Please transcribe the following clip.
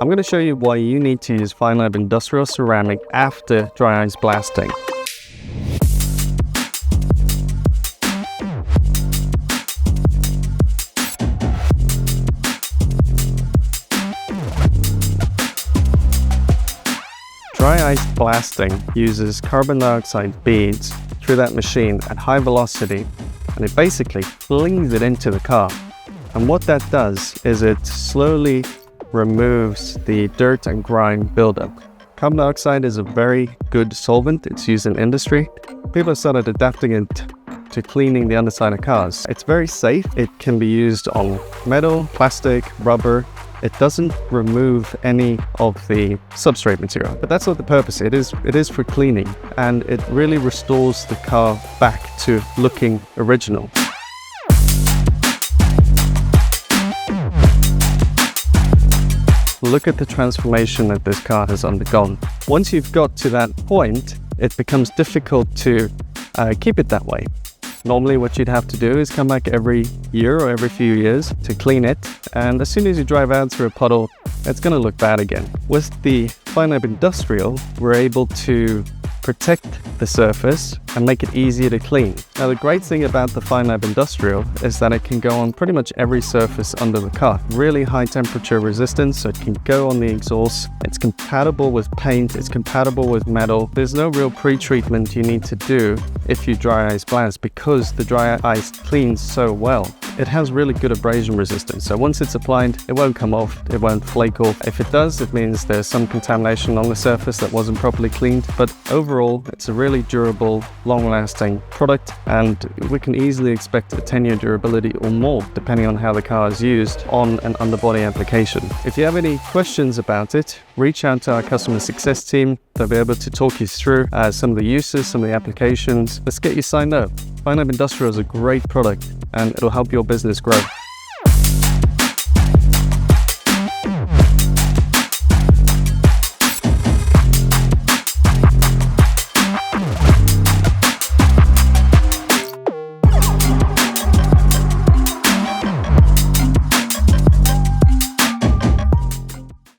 I'm going to show you why you need to use Feynlab Industrial Ceramic after dry ice blasting. Dry ice blasting uses carbon dioxide beads through that machine at high velocity, and it basically flings it into the car. And what that does is it slowly removes the dirt and grime buildup. Carbon dioxide is a very good solvent. It's used in industry. People have started adapting it to cleaning the underside of cars. It's very safe. It can be used on metal, plastic, rubber. It doesn't remove any of the substrate material, but that's not the purpose. It is for cleaning, and it really restores the car back to looking original. Look at the transformation that this car has undergone. Once you've got to that point, it becomes difficult to keep it that way. Normally what you'd have to do is come back every year or every few years to clean it, and as soon as you drive out through a puddle, it's going to look bad again. With the Feynlab Industrial, we're able to protect the surface and make it easier to clean. Now, the great thing about the Feynlab Industrial is that it can go on pretty much every surface under the car. Really high temperature resistance, so it can go on the exhaust. It's compatible with paint, it's compatible with metal. There's no real pre-treatment you need to do if you dry ice blast because the dry ice cleans so well. It has really good abrasion resistance, so once it's applied, it won't come off, it won't flake off. If it does, it means there's some contamination on the surface that wasn't properly cleaned, but overall, it's a really durable, long-lasting product, and we can easily expect a 10-year durability or more, depending on how the car is used on an underbody application. If you have any questions about it, reach out to our customer success team. They'll be able to talk you through some of the uses, some of the applications. Let's get you signed up. Feynlab Industrial is a great product, and it'll help your business grow.